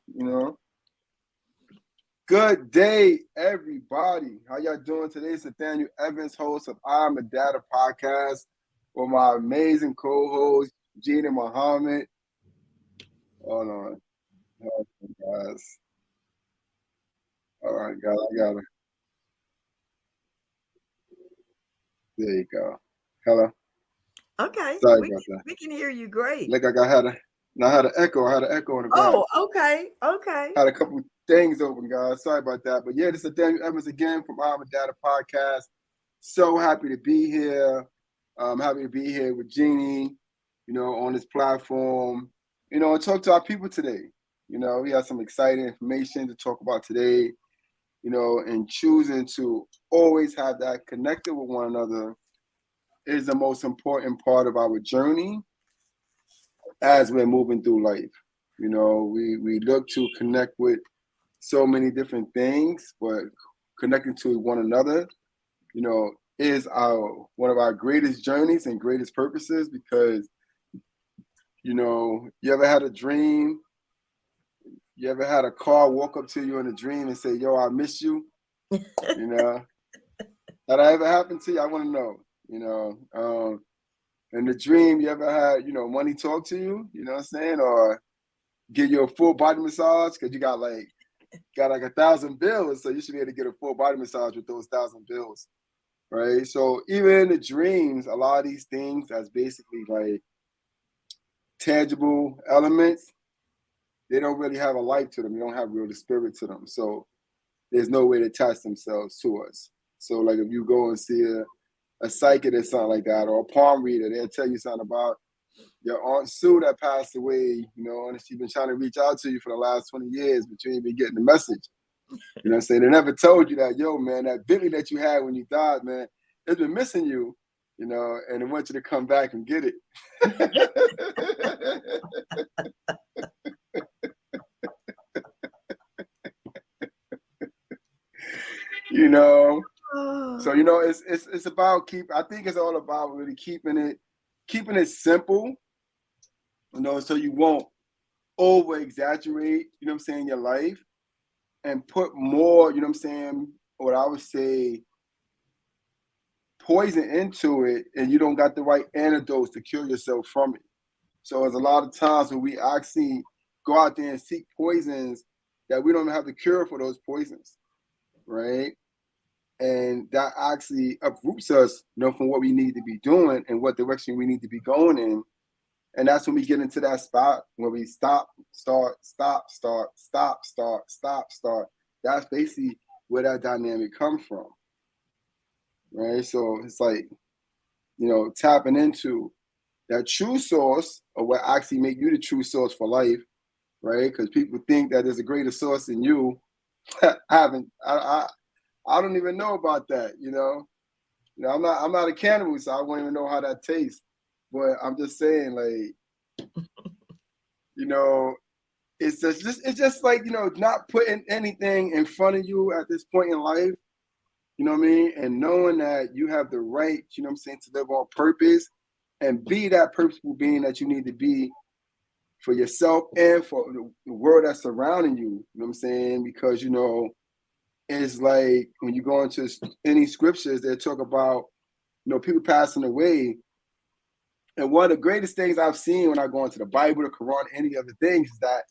you know. Good day, everybody. How y'all doing today? It's Nathaniel Evans, host of I'm a Data podcast, with my amazing co-host, Gina Muhammad. Hold on. Hold on, guys. All right, guys, I got it. There you go. Hello. Okay, Sorry we about can, that. we can hear you great. Look like I had a now I had an echo. I had an echo in the back. Oh, okay. Had a couple things open, guys. Sorry about that. But yeah, this is Daniel Evans again from I'm a Data podcast. So happy to be here. I'm happy to be here with Jeannie, on this platform, and talk to our people today. We have some exciting information to talk about today, and choosing to always have that connected with one another is the most important part of our journey as we're moving through life. We look to connect with so many different things, but connecting to one another, is our one of our greatest journeys and greatest purposes because, you ever had a dream? You ever had a car walk up to you in a dream and say, yo, I miss you? You know, that ever happened to you? I want to know, in the dream, you ever had, money talk to you, you know what I'm saying? Or give you a full body massage because you got like 1,000 bills. So you should be able to get a full body massage with those 1,000 bills. Right. So even in the dreams, a lot of these things that's basically like tangible elements, they don't really have a life to them. They don't have real spirit to them. So there's no way to attach themselves to us. So like if you go and see a psychic or something like that, or a palm reader, they'll tell you something about your Aunt Sue that passed away, and she's been trying to reach out to you for the last 20 years, but you ain't been getting the message. You know what I'm saying? They never told you that, yo, man, that Bentley that you had when you died, man, it's been missing you, and they want you to come back and get it. you know. So, it's about I think it's all about really keeping it simple, so you won't over exaggerate, your life and put more, what I would say, poison into it, and you don't got the right antidotes to cure yourself from it. So there's a lot of times when we actually go out there and seek poisons that we don't have the cure for those poisons, right? And that actually uproots us, from what we need to be doing and what direction we need to be going in. And that's when we get into that spot where we stop, start, stop, start, stop, start, stop, start. That's basically where that dynamic comes from, right? So it's like, tapping into that true source of what actually make you the true source for life, right? Because people think that there's a greater source than you. I don't even know about that, I'm not a cannibal, so I won't even know how that tastes. But I'm just saying, like, it's just like, not putting anything in front of you at this point in life, you know what I mean? And knowing that you have the right, to live on purpose and be that purposeful being that you need to be for yourself and for the world that's surrounding you, you know what I'm saying? Because, it's like when you go into any scriptures, they talk about, people passing away. And one of the greatest things I've seen when I go into the Bible, the Quran, any other things, is that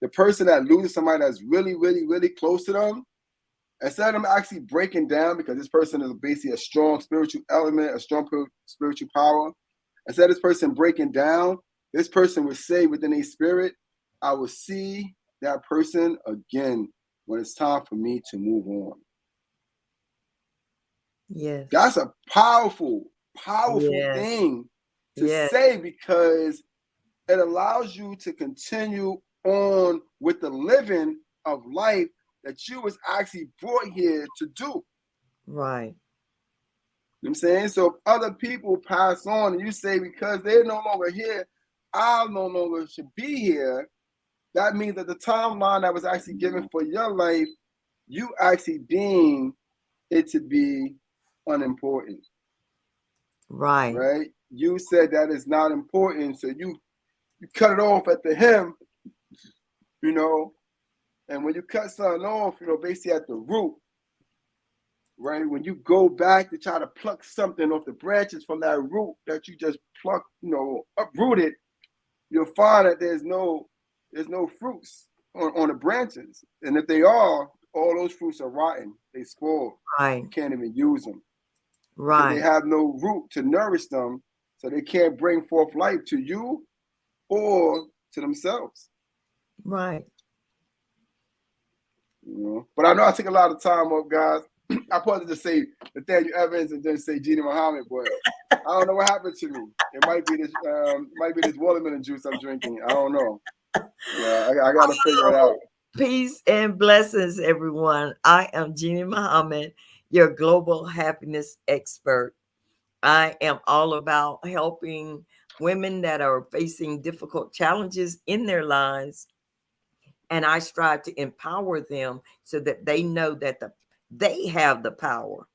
the person that loses somebody that's really, really, really close to them, instead of them actually breaking down because this person is basically a strong spiritual element, a strong spiritual power, instead of this person breaking down, this person would say within a spirit, I will see that person again when it's time for me to move on. Yes. That's a powerful thing to say because it allows you to continue on with the living of life that you was actually brought here to do. Right. You know what I'm saying? So if other people pass on and you say because they're no longer here, I no longer should be here, that means that the timeline that was actually given for your life, you actually deem it to be unimportant. Right. Right? You said that it's not important, so you cut it off at the hem, And when you cut something off, basically at the root, right? When you go back to try to pluck something off the branches from that root that you just plucked, uprooted, you'll find that there's no fruits on the branches. And if they are, all those fruits are rotten. They spoil. Right. You can't even use them. Right. Because they have no root to nourish them, so they can't bring forth life to you or to themselves. Right. But I know I take a lot of time up, guys. I wanted to say Nathaniel Evans and then say Genie Muhammad, but I don't know what happened to me. It might be this watermelon juice I'm drinking. I don't know. Yeah, I got to figure it out. Peace and blessings, everyone. I am Genie Muhammad, your global happiness expert. I am all about helping women that are facing difficult challenges in their lives. And I strive to empower them so that they know that they have the power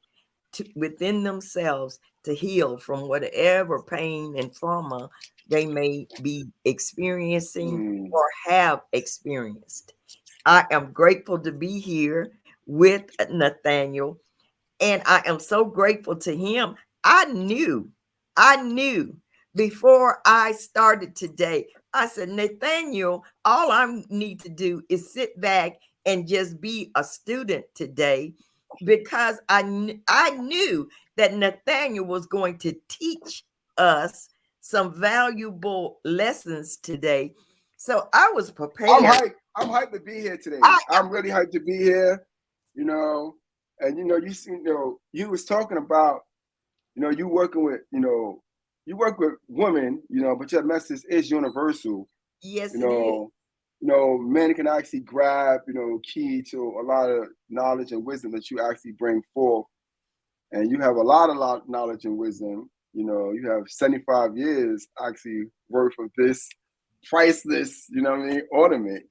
within themselves to heal from whatever pain and trauma they may be experiencing or have experienced. I am grateful to be here with Nathaniel, and I am so grateful to him. I knew before I started today, I said, Nathaniel, all I need to do is sit back and just be a student today, because I knew that Nathaniel was going to teach us some valuable lessons today. So I was prepared. I'm hyped to be here today. I'm really hyped to be here, and you was talking about, you working with, you work with women, but your message is universal. Yes, it is. Men can actually grab, key to a lot of knowledge and wisdom that you actually bring forth. And you have a lot of knowledge and wisdom. You have 75 years actually worth of this priceless, ornament.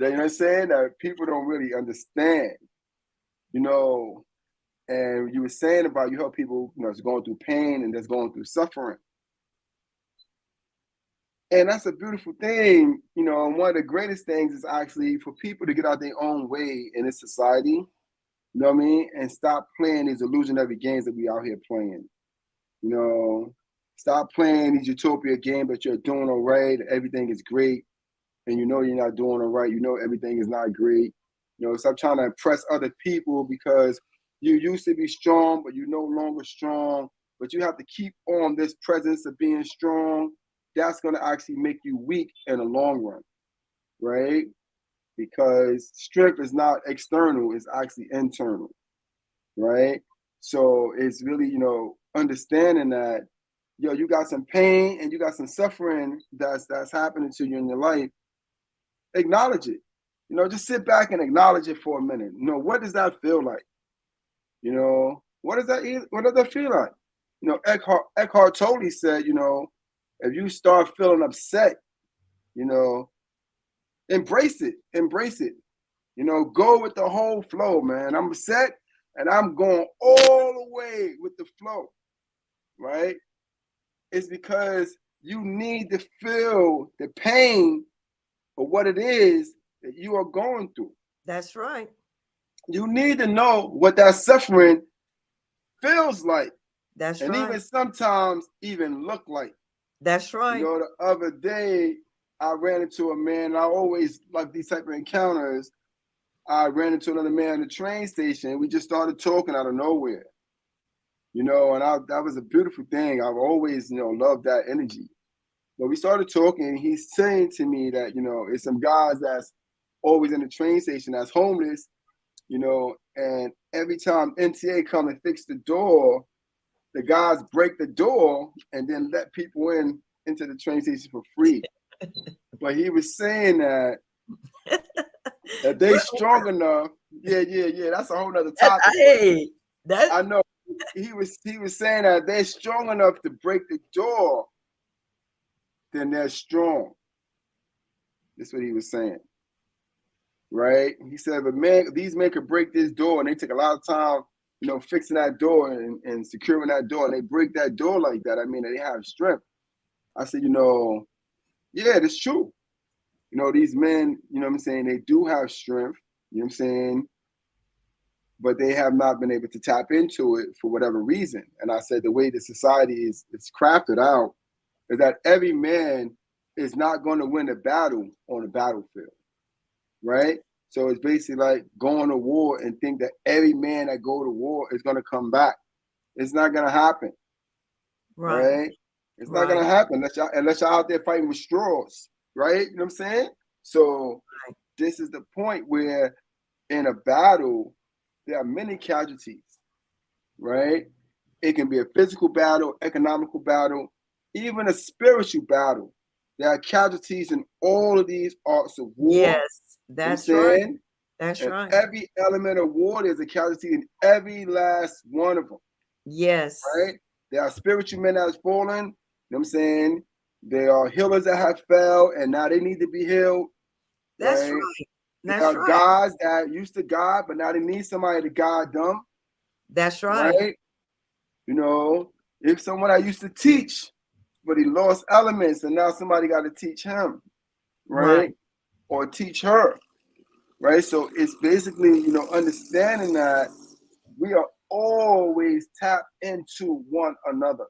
You know what I'm saying? That people don't really understand. And you were saying about you help people, that's going through pain and that's going through suffering. And that's a beautiful thing, and one of the greatest things is actually for people to get out their own way in this society, you know what I mean? And stop playing these illusionary games that we out here playing. Stop playing these utopia games that you're doing all right, everything is great, and you're not doing all right, everything is not great. Stop trying to impress other people because you used to be strong, but you're no longer strong. But you have to keep on this presence of being strong. That's going to actually make you weak in the long run, right? Because strength is not external, it's actually internal, right? So it's really, understanding that, you got some pain and you got some suffering that's happening to you in your life. Acknowledge it. Just sit back and acknowledge it for a minute. What does that feel like? What does that feel like? Eckhart Tolle said, if you start feeling upset, embrace it. Go with the whole flow, man. I'm upset and I'm going all the way with the flow, right? It's because you need to feel the pain of what it is that you are going through. That's right. You need to know what that suffering feels like. That's right. And even sometimes even look like. That's right. The other day, I ran into a man. I always like these type of encounters. I ran into another man at the train station. We just started talking out of nowhere. And that was a beautiful thing. I've always, loved that energy. But we started talking, and he's saying to me that, it's some guys that's always in the train station that's homeless, and every time NTA come and fix the door, the guys break the door and then let people into the train station for free. But he was saying that they strong enough. Yeah. That's a whole nother topic. Hey, I know. He was saying that they're strong enough to break the door, then they're strong. That's what he was saying. Right? He said, but these men could break this door, and they take a lot of time, fixing that door and securing that door, and they break that door like that. I mean, they have strength. I said, yeah, that's true. These men, what I'm saying, they do have strength. You know what I'm saying? But they have not been able to tap into it for whatever reason. And I said the way the society is crafted out is that every man is not going to win a battle on the battlefield, right? So it's basically like going to war and think that every man that go to war is going to come back. It's not going to happen, Right. right? It's not going Right. to happen unless y'all out there fighting with straws, right? You know what I'm saying? So Right. this is the point where in a battle, there are many casualties, right? It can be a physical battle, economical battle, even a spiritual battle. There are casualties in all of these arts of war. Yes, You know what I'm that's right. saying? That's And right. every element of war, there's a casualty in every last one of them, Yes, right? There are spiritual men that have fallen. You know what I'm saying? There are healers that have fell and now they need to be healed, that's right? right. There That's are right. guys that used to God, but now they need somebody to guide them, That's right. right? You know, if someone I used to teach, but he lost elements and now somebody got to teach him, Right. right? Or teach her, right? So it's basically, understanding that we are always tapped into one another,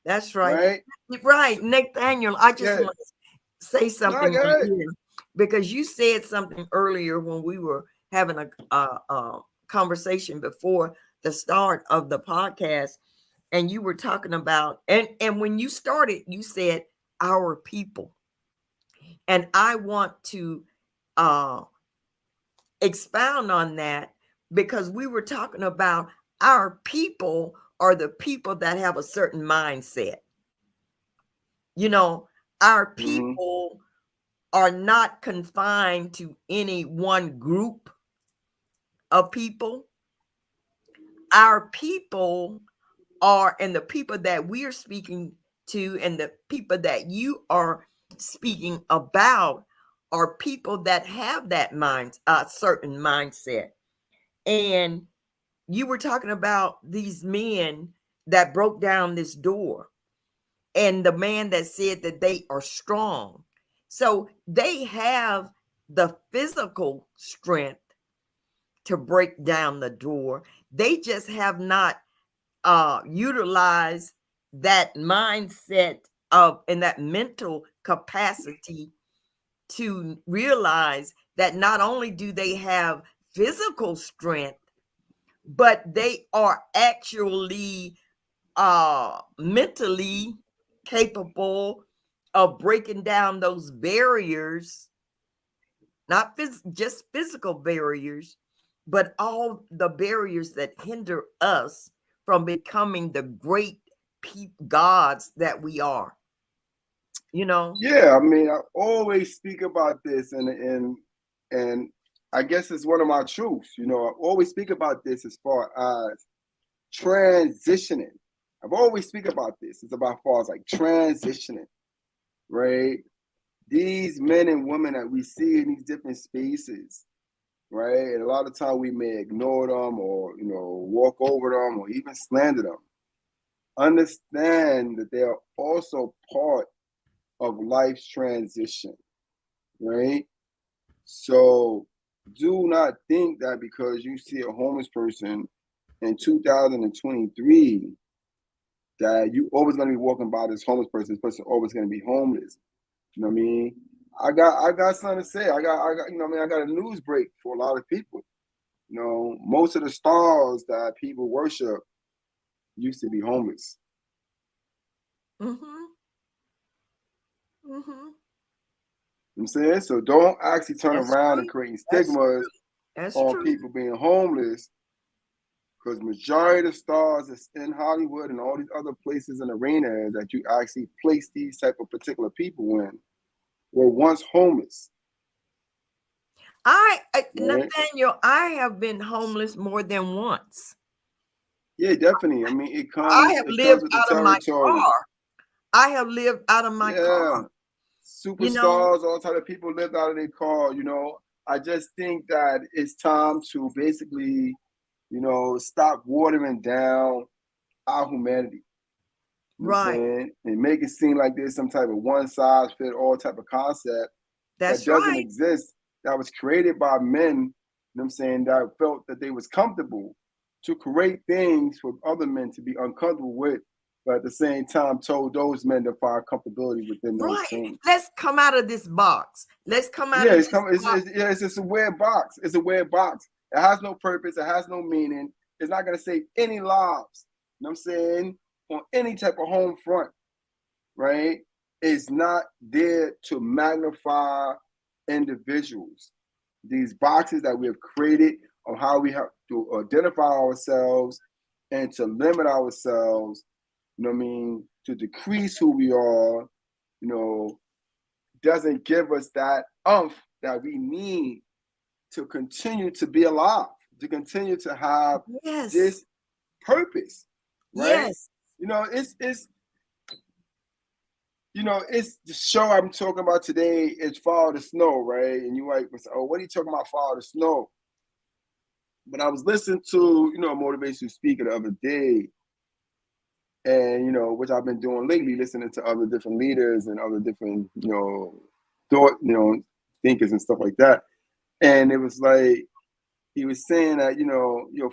That's right. right? Right. Nathaniel, I just Yeah, want to say no, something go right ahead. here because you said something earlier when we were having a conversation before the start of the podcast, and you were talking about and when you started, you said our people, and I want to uh expound on that because we were talking about our people are the people that have a certain mindset. You know, our Mm-hmm. people are not confined to any one group of people. Our people are, and the people that we are speaking to, and the people that you are speaking about, are people that have that certain mindset. And you were talking about these men that broke down this door and the man that said that they are strong. So they have the physical strength to break down the door. They just have not utilized that mindset of and that mental capacity to realize that not only do they have physical strength, but they are actually mentally capable of breaking down those barriers, not just physical barriers, but all the barriers that hinder us from becoming the great gods that we are, you know? Yeah, I mean, I always speak about this, and I guess it's one of my truths. I always speak about this as far as transitioning. I've always speak about this. It's about far as like transitioning, right? These men and women that we see in these different spaces, right? And a lot of time we may ignore them or walk over them or even slander them. Understand that they are also part of life's transition, right? So do not think that because you see a homeless person in 2023 that you always going to be walking by this person always going to be homeless. You know what I mean? I got something to say. I got I got a news break for a lot of people. Most of the stars that people worship used to be homeless. Mm-hmm. Mm-hmm. You know what I'm saying? So don't actually turn That's around and true. creating That's stigmas that's on true. people being homeless because majority of the stars that's in Hollywood and all these other places and arenas that you actually place these type of particular people in were once homeless, right? Nathaniel, I have been homeless more than once. Yeah, definitely. I mean, it I comes have it lived comes with the out of my territory. car. I have lived out of my Yeah, car, you know? superstars, all type of people lived out of their car. I just think that it's time to basically, stop watering down our humanity. You know what I'm Right. saying? And make it seem like there's some type of one size fit all type of concept that That's doesn't right. exist, that was created by men, know what I'm saying, that felt that they was comfortable to create things for other men to be uncomfortable with, but at the same time told those men to find comfortability within those Right. things. Let's come out of this box. Let's come out Yeah, of this box. yeah, it's just a weird box. It's a weird box. It has no purpose. It has no meaning. It's not gonna save any lives. You know what I'm saying? On any type of home front, right? It's not there to magnify individuals. These boxes that we have created on how we have to identify ourselves and to limit ourselves, you know what I mean, to decrease who we are, you know, doesn't give us that umph that we need to continue to be alive, to continue to have Yes. this purpose, right? Yes. You know, it's the show I'm talking about today is Follow the Snow, right? And you might say, oh, what are you talking about, Follow the Snow? But I was listening to, a motivational speaker the other day, and which I've been doing lately, listening to other different leaders and other different, thought, thinkers and stuff like that. And it was like he was saying that,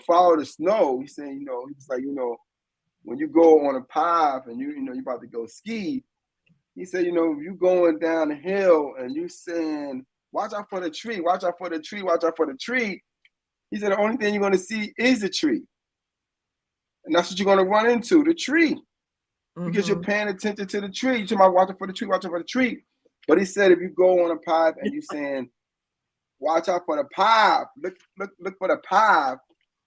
follow the snow. He's saying, he was like, when you go on a path and you're about to go ski, he said, if you going down the hill and you saying, watch out for the tree, watch out for the tree, watch out for the tree. He said, the only thing you're going to see is the tree. And that's what you're going to run into, the tree. Because you're paying attention to the tree. You're talking about watching for the tree, watching for the tree. But he said, if you go on a path and you're saying, watch out for the path, look for the path,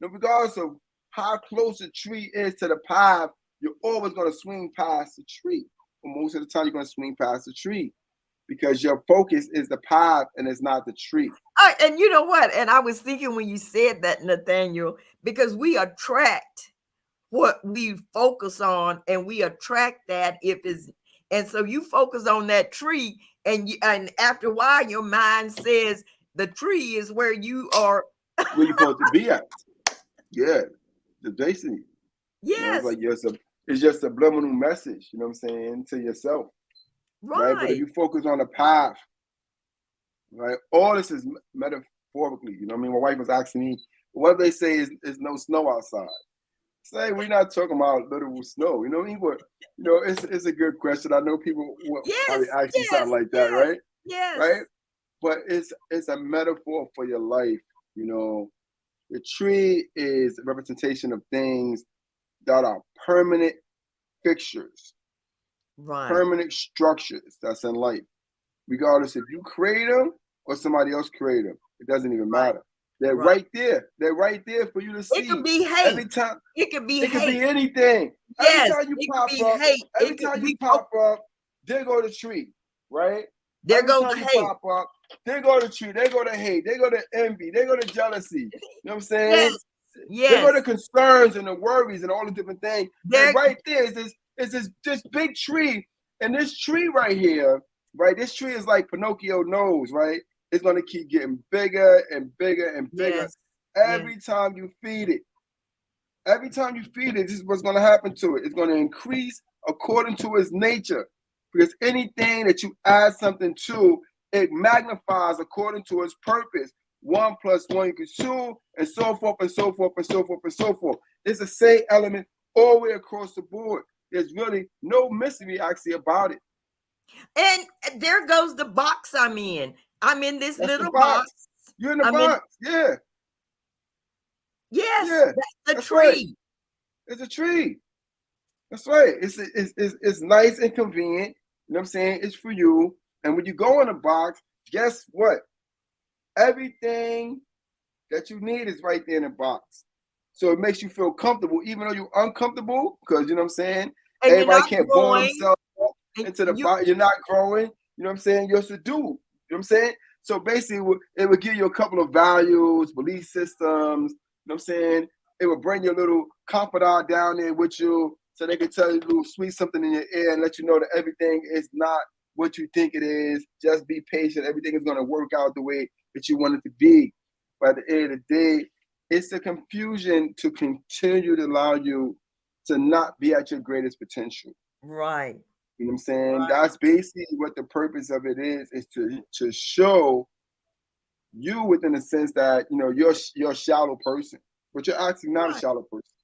regardless of how close the tree is to the path, you're always going to swing past the tree. Or most of the time, you're going to swing past the tree because your focus is the path and it's not the tree. And you know what? And I was thinking when you said that, Nathaniel, because we attract what we focus on, and we attract that if it's, and so you focus on that tree, and after a while your mind says the tree is where you are. Where you're supposed to be at. Yeah. The basically. Yes. It's like it's just a subliminal message, you know what I'm saying, to yourself. Right. But if you focus on the path, right, all this is metaphorically, you know what I mean? My wife was asking me, what they say is no snow outside. Say we're not talking about literal snow, you know what I mean? But it's a good question. I know people will probably ask you something like that, right? Yes. Right? But it's a metaphor for your life, The tree is a representation of things that are permanent fixtures, right, permanent structures that's in life. Regardless if you create them or somebody else create them, it doesn't even matter. They're right there. They're right there for you to see. It could be hate. Every time. It could be it hate. Could be anything. Yes, every time you pop up, hate. every time you pop up, there go the tree, right? There every goes time the you hate. pop up, there go the tree, there go the hate, there go the envy, there go the jealousy. You know what I'm saying? Yes. There go the concerns and the worries and all the different things. And right there is this big tree. And this tree right here, right? This tree is like Pinocchio nose, right? It's going to keep getting bigger and bigger and bigger every time you feed it. Every time you feed it, this is what's going to happen to it. It's going to increase according to its nature. Because anything that you add something to, it magnifies according to its purpose. 1 + 1 = 2, and so forth and so forth and so forth and so forth. It's the same element all the way across the board. There's really no mystery actually about it. And there goes the box I'm in. I'm in this little box. You're in the box. Yeah. Yes. Yeah. That's the tree. Right. It's a tree. That's right. It's nice and convenient. You know what I'm saying? It's for you. And when you go in a box, guess what? Everything that you need is right there in the box. So it makes you feel comfortable, even though you're uncomfortable, because you know what I'm saying? And everybody can't bore themselves into the box. You're not growing. You know what I'm saying? You're subdued. You know what I'm saying? So basically, it would give you a couple of values, belief systems. You know what I'm saying? It would bring your little confidant down there with you so they can tell you a little sweet something in your ear and let you know that everything is not what you think it is. Just be patient. Everything is going to work out the way that you want it to be. But at the end of the day, it's the confusion to continue to allow you to not be at your greatest potential. Right. You know what I'm saying? Right. That's basically what the purpose of it is to show you within the sense that you're a shallow person, but you're actually not a Right. shallow person,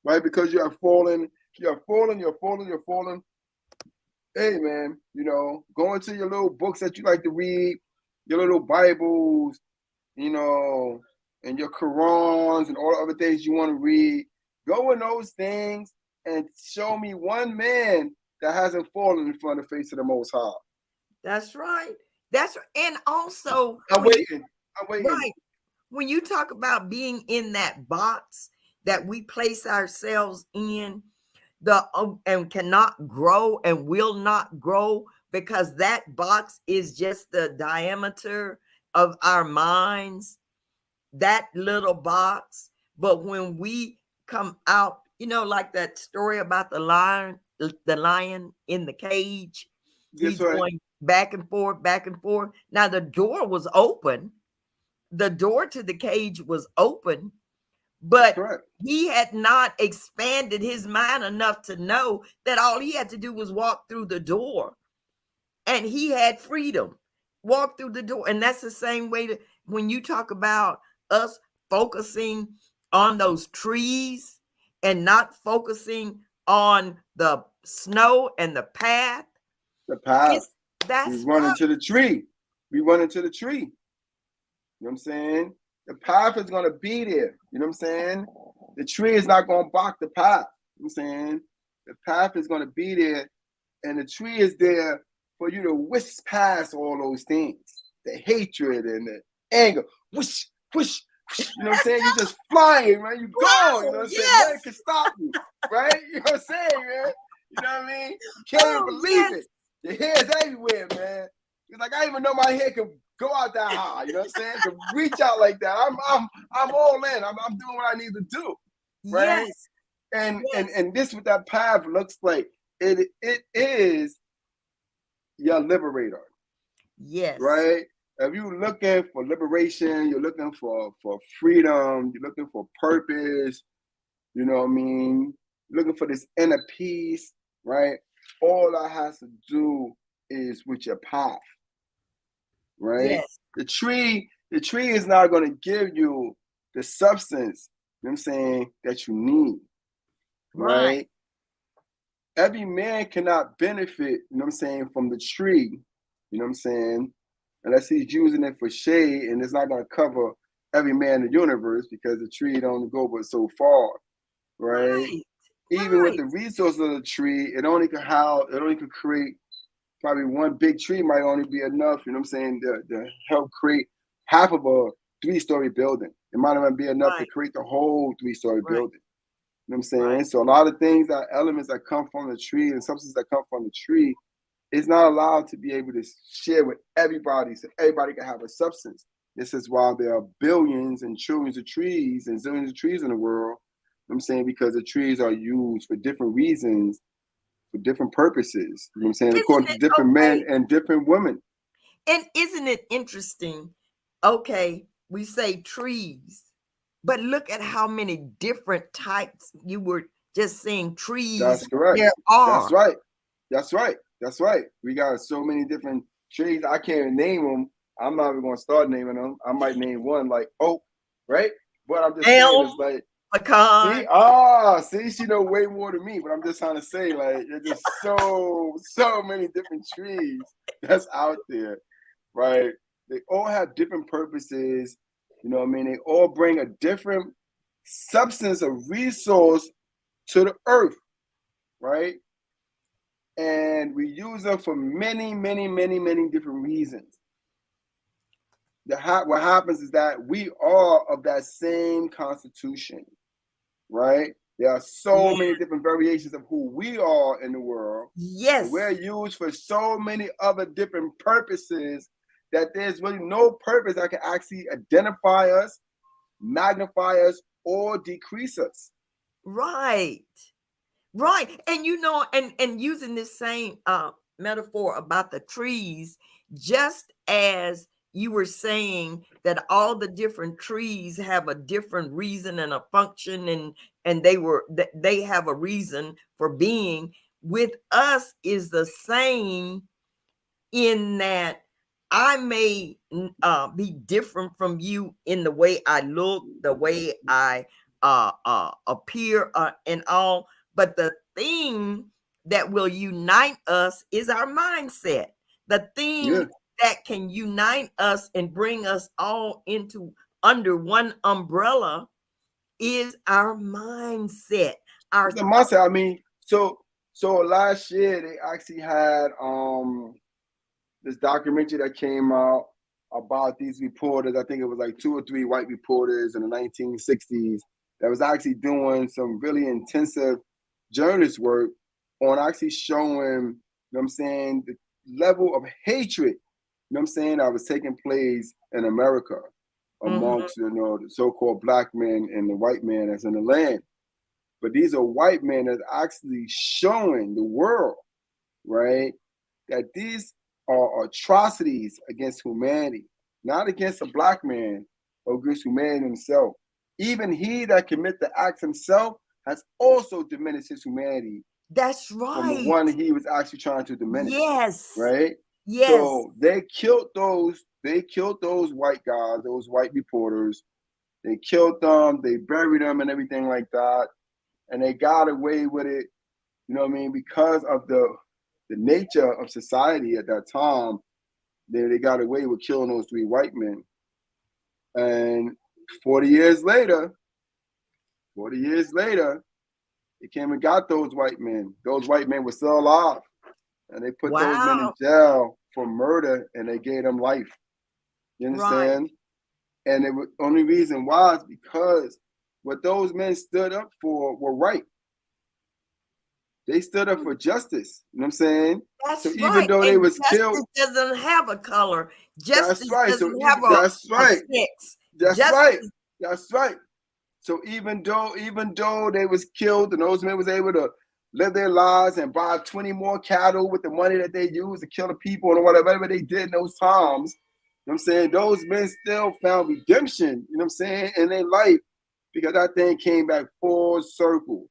right? Because you have fallen, you're falling. Hey man, go into your little books that you like to read, your little Bibles, you know, and your Qurans and all the other things you want to read. Go in those things and show me one man that hasn't fallen in front of the face of the Most High. That's right. And also I'm when you waiting. I'm waiting. right, when you talk about being in that box that we place ourselves in, and cannot grow and will not grow because that box is just the diameter of our minds, that little box. But when we come out, like that story about the lion in the cage, Guess he's what? going back and forth, back and forth. Now the door was open, the door to the cage was open, That's but correct. he had not expanded his mind enough to know that all he had to do was walk through the door, and he had freedom. Walk through the door. And that's the same way that when you talk about us focusing on those trees and not focusing on the snow and the path, The path. it's We that's run right. into the tree. We run into the tree. You know what I'm saying? The path is gonna be there. You know what I'm saying? The tree is not gonna block the path. You know what I'm saying? The path is gonna be there, and the tree is there for you to whisk past all those things. The hatred and the anger. Whoosh, whoosh, whoosh. You know what I'm saying? You're just flying, man. You're gone. You know Wow, what I'm saying? Nothing yes. can stop you. Right? You know what I'm saying, man? You know what I mean? You can't even Oh, believe yes. it. Your hair's everywhere, man. It's like I didn't even know my hair could go out that high. You know what I'm saying? To reach out like that. I'm all in. I'm doing what I need to do. Right? Yes. Yes. And this what that path looks like. It is your liberator, Yes. right? If you're looking for liberation, you're looking for freedom, you're looking for purpose, you know what I mean? You're looking for this inner peace, right? All that has to do is with your path, right? Yes. The tree is not going to give you the substance, you know what I'm saying, that you need, Right. right? Every man cannot benefit, you know what I'm saying, from the tree, you know what I'm saying, unless he's using it for shade, and it's not going to cover every man in the universe because the tree don't go but so far, right? Right. Even with Right. the resources of the tree, it only could create probably one big tree might only be enough, you know what I'm saying, to help create half of a 3-story building. It might not be enough to Right. create the whole 3-story Right. building. You know what I'm Right. saying? So a lot of things that elements that come from the tree and substances that come from the tree is not allowed to be able to share with everybody so everybody can have a substance. This is why there are billions and trillions of trees and zillions of trees in the world. You know what I'm saying, because the trees are used for different reasons, for different purposes. You know what I'm saying? Isn't According to it different men okay? and different women. And isn't it interesting? Okay, we say trees, but look at how many different types you were just saying trees That's correct. there That's are. right. That's right. That's right. We got so many different trees. I can't even name them. I'm not even going to start naming them. I might name one like oak, right? But I'm just saying it's Elm, like, pecan. see, she know way more than me. But I'm just trying to say like, there's just so many different trees that's out there, right? They all have different purposes. You know what I mean? They all bring a different substance, a resource to the earth, right? And we use them for many, many, many, many different reasons. What happens is that we are of that same constitution, right? There are so Yeah. many different variations of who we are in the world, and we're Yes. used for so many other different purposes that there's really no purpose that can actually identify us, magnify us, or decrease us. Right. Right. And and using this same metaphor about the trees, just as you were saying that all the different trees have a different reason and a function, and they have a reason for being, with us is the same, in that I may be different from you in the way I look, the way I appear, and all, but the thing that will unite us is our mindset. The Yeah. thing that can unite us and bring us all into under one umbrella is our mindset. Our It's a mindset. I mean, so last year they actually had this documentary that came out about these reporters. I think it was like 2 or 3 white reporters in the 1960s that was actually doing some really intensive journalist work on actually showing, you know what I'm saying, the level of hatred, you know what I'm saying, that was taking place in America Mhm. amongst, the so-called black men and the white man that's in the land. But these are white men that are actually showing the world, right, that these are atrocities against humanity, not against a black man or against humanity himself. Even he that commit the acts himself has also diminished his humanity That's from the right. one he was actually trying to diminish, Yes. right? Yes. So they killed those white guys, those white reporters. They killed them, they buried them and everything like that. And they got away with it, you know what I mean, because of the nature of society at that time. They got away with killing those 3 white men. And 40 years later, 40 years later, they came and got those white men. Those white men were still alive. And they put those men in Wow. jail for murder and they gave them life. You Right. understand? And the only reason why is because what those men stood up for were right. They stood up for justice. You know what I'm saying? So That's even right. though they And was killed, justice doesn't have a color. that's Justice right. So doesn't have even that's a right. sex. That's right. Justice, That's right. So even though they was killed and those men was able to live their lives and buy 20 more cattle with the money that they used to kill the people and whatever they did in those times, you know what I'm saying? Those men still found redemption, you know what I'm saying, in their life because that thing came back full circle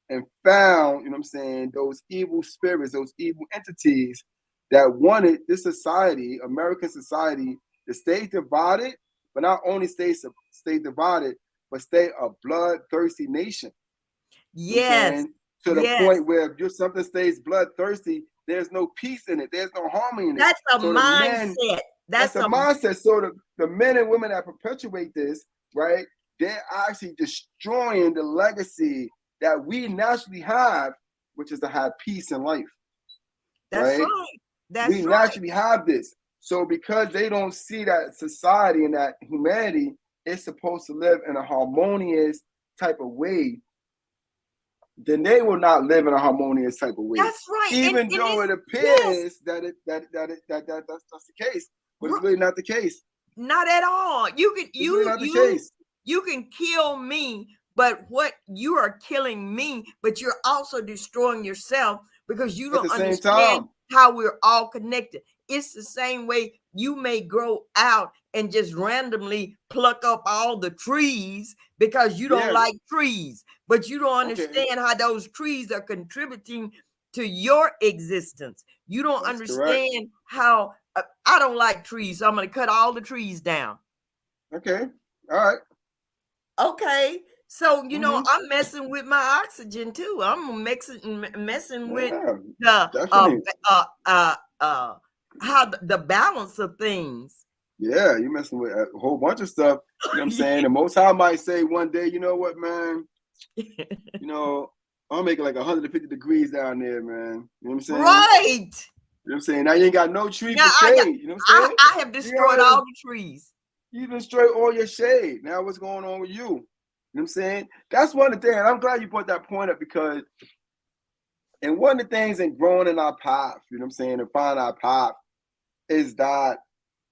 and found, you know what I'm saying, those evil spirits, those evil entities that wanted this society, American society, to stay divided, but not only stay divided, but stay a bloodthirsty nation. You know what I'm yes, saying? To the yes. point where if just something stays bloodthirsty, there's no peace in it. There's no harmony in it. That's a So the men, mindset. that's That's a a mindset. So the men and women that perpetuate this, right, they're actually destroying the legacy that we naturally have, which is to have peace in life, that's right? right. We That's right. naturally have this. So because they don't see that society and that humanity is supposed to live in a harmonious type of way, then they will not live in a harmonious type of way. That's right. Even And though it's it yes, appears that's the case, but it's r- really not the case. not at all. You can It's really not the case. you can kill me, but what you are killing me, but you're also destroying yourself because you At the don't same understand time, how we're all connected. It's the same way you may grow out and just randomly pluck up all the trees because you don't yeah, like trees, but you don't okay, understand how those trees are contributing to your existence. You don't that's correct. understand how I don't like trees, so I'm going to cut all the trees down. Okay, all right. Okay. So, Mm-hmm. I'm messing with my oxygen too. I'm messing with Yeah, the definitely. how the balance of things. Yeah, you're messing with a whole bunch of stuff. You know what I'm saying? The Most High might say one day, you know what, man? You know, I'll make it like 150 degrees down there, man. You know what I'm saying? Right. You know what I'm saying? Now you ain't got no tree Now for shade. You know what I'm saying? I have You destroyed got all the trees. you destroy all your shade. Now what's going on with you? You know what I'm saying? That's one of the things. I'm glad you brought that point up because and one of the things in growing in our path, you know what I'm saying, and find our path is that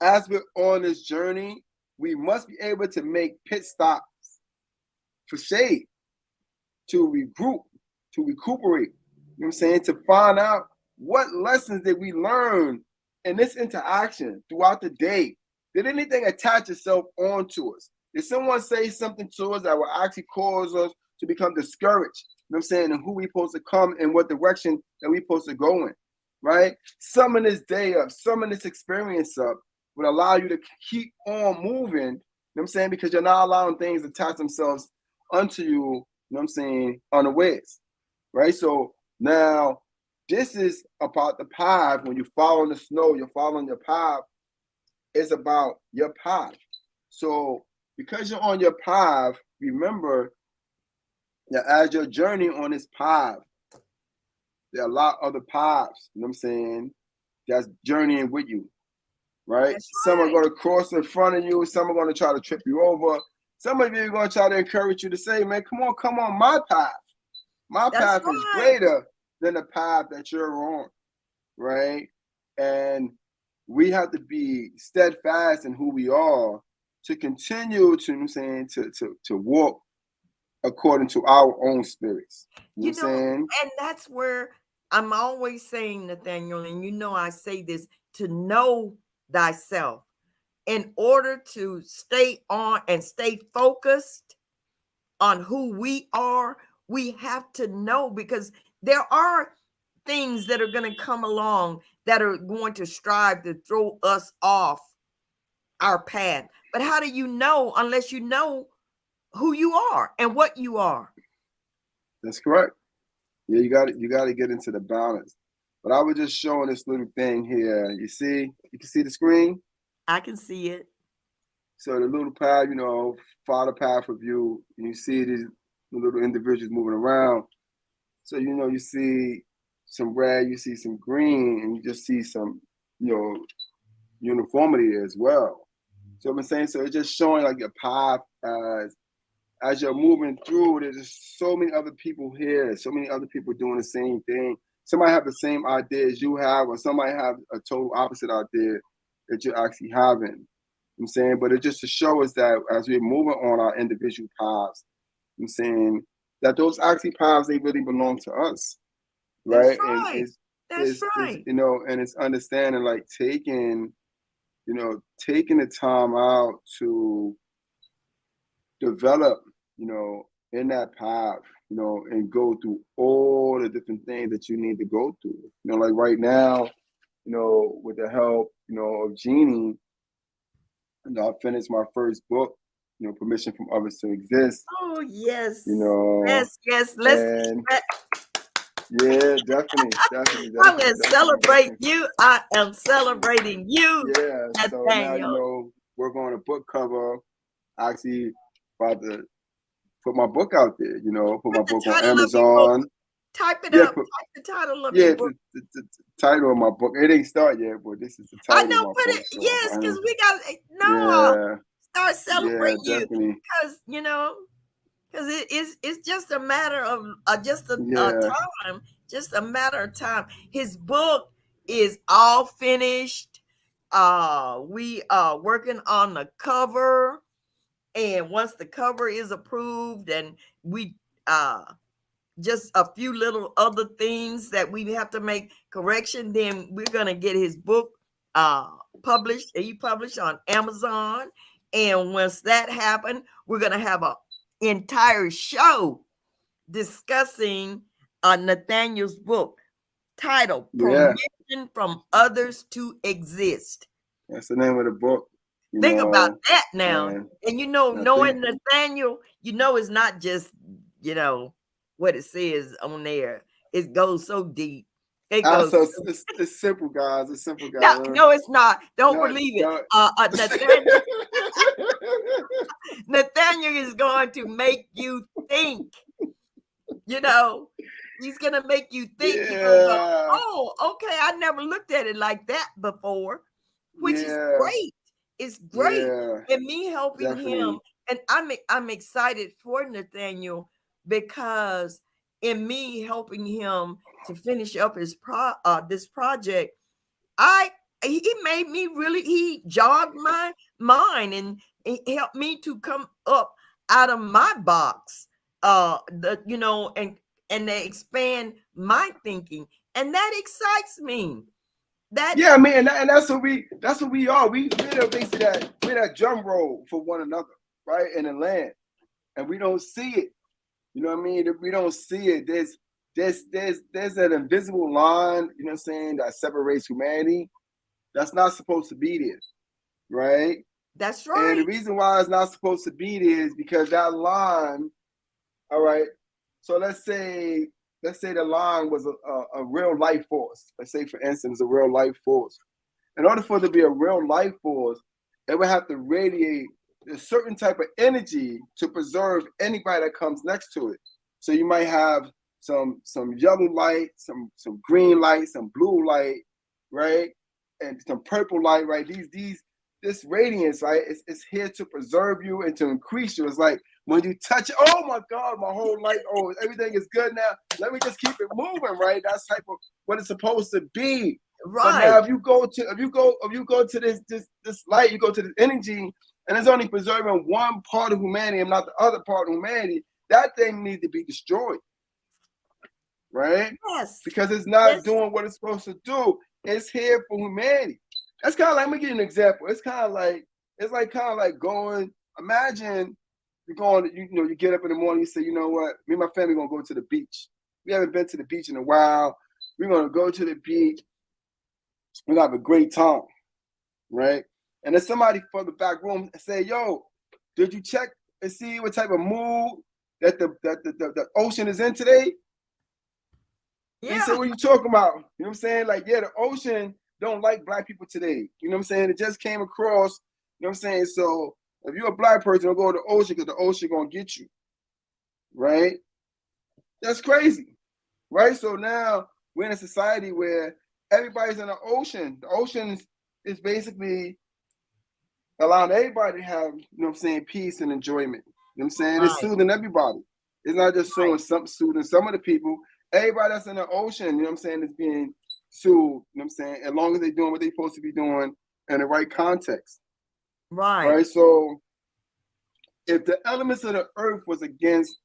as we're on this journey, we must be able to make pit stops for shade, to regroup, to recuperate. You know what I'm saying? To find out what lessons did we learn in this interaction throughout the day. Did anything attach itself onto us? Did someone say something to us that will actually cause us to become discouraged? You know what I'm saying? And who we supposed to come and what direction that we supposed to go in, right? Summing this day up, summing this experience up would allow you to keep on moving, you know what I'm saying? Because you're not allowing things to attach themselves unto you, you know what I'm saying, unawares, right? So now this is about the path. When you follow in the snow, you're following your path. It's about your path. So because you're on your path, remember that as your journey on this path, there are a lot of other paths, you know what I'm saying, that's journeying with you, right? That's Some are right. going to cross in front of you. Some are going to try to trip you over. Some of you are going to try to encourage you to say, man, come on, my path. My That's path is right. greater than the path that you're on, right? And we have to be steadfast in who we are to continue to, you know what I'm saying, to walk according to our own spirits. You know what You I'm know, saying? and that's where I'm always saying, Nathaniel, and you know, I say this, to know thyself in order to stay on and stay focused on who we are. We have to know, because there are things that are going to come along that are going to strive to throw us off our path. But how do you know unless you know who you are and what you are? That's correct. Yeah, you got to get into the balance. But I was just showing this little thing here. You can see the screen. I can see it. So the little path, you know, follow the path of view. You see these little individuals moving around. So you know, you see some red, you see some green, and you just see some, you know, uniformity as well. So I'm saying, so it's just showing like your path as you're moving through. There's just so many other people here, so many other people doing the same thing. Somebody have the same idea as you have, or somebody have a total opposite idea that you're actually having. I'm saying, but it's just to show us that as we're moving on our individual paths, I'm saying that those actually paths, they really belong to us, That's right? And right. That's is right. you know, and it's understanding like taking, you know, taking the time out to develop, you know, in that path, you know, and go through all the different things that you need to go through. You know, like right now, you know, with the help, you know, of Jeannie, you know, I finished my first book, you know, Permission from Others to Exist, Oh, you yes. know, Yes, yes. and Let- yeah, I'm going to celebrate definitely. you. I am celebrating you, Yeah, so now, you Nathaniel. know, working on a book cover, actually about to put my book out there, you know, put my Put the book on title of your book. Amazon. Type it Yeah, up. Type the title of your yeah, book. the title of my book. It ain't start yet, but this is the I title of know, my put book. it. So Yes, I because am, we got no. yeah, Start yeah, celebrating you, definitely. because because it's just a matter of just a Yeah, time, just a matter of time. His book is all finished. We are working on the cover, and once the cover is approved, and we just a few little other things that we have to make correction, then we're gonna get his book uh published. He published on Amazon, and once that happened, we're gonna have a entire show discussing Nathaniel's book titled yeah. Permission from Others to Exist. That's the name of the book, you Think about know, that now. and And I think, knowing Nathaniel, it's not just, what it says on there. It goes so deep. It goes also so, it's simple, guys. It's simple, no, guys. no, it's not. Don't No, believe it. no. Nathaniel is going to make you think, you know, he's gonna make you think. You're gonna go, Yeah, oh, okay, I never looked at it like that before, which is yeah, great. It's great. yeah, And me helping him, definitely. and I'm excited for Nathaniel, because in me helping him to finish up his this project, I he made me really, he jogged my mind, and he helped me to come up out of my box, and they expand my thinking, and that excites me. That Yeah, I mean, and that's what we are. We're basically we're that drum roll for one another, right? In the land. And we don't see it. You know what I mean? We don't see it. there's an invisible line, you know what I'm saying, that separates humanity. That's not supposed to be there, right? That's And the right. reason why it's not supposed to be there is because that line, all right. So let's say the line was a real life force. Let's say, for instance, a real life force. In order for it to be a real life force, it would have to radiate a certain type of energy to preserve anybody that comes next to it. So you might have some yellow light, some green light, some blue light, right, and some purple light, right. These this radiance, right, it's here to preserve you and to increase you. It's like when you touch it, oh my God, my whole life, oh, everything is good now. Let me just keep it moving, right? That's type of what it's supposed to be. But now Right. if you go to this light, you go to this energy, and it's only preserving one part of humanity and not the other part of humanity, that thing needs to be destroyed, right? Yes. Because it's not Yes. doing what it's supposed to do. It's here for humanity. That's kind of like, let me give you an example. It's like kind of like going, imagine you're going, you get up in the morning, you say, you know what, me and my family gonna go to the beach. We haven't been to the beach in a while. We're gonna go to the beach. We're gonna have a great time, right? And then somebody from the back room say, yo, did you check and see what type of mood that the ocean is in today? And he said, Yeah. what are you talking about? You know what I'm saying? Like, yeah, the ocean don't like black people today. You know what I'm saying? It just came across, you know what I'm saying? So if you're a black person, don't go to the ocean because the ocean gonna get you, right? That's crazy, right? So now we're in a society where everybody's in the ocean. The ocean is basically allowing everybody to have, you know what I'm saying, peace and enjoyment. You know what I'm saying? It's Right. soothing everybody. It's not just Right. soothing some of the people. Everybody that's in the ocean, you know what I'm saying, is being soothed, you know what I'm saying, as long as they're doing what they're supposed to be doing in the right context. Right. Right? So if the elements of the earth was against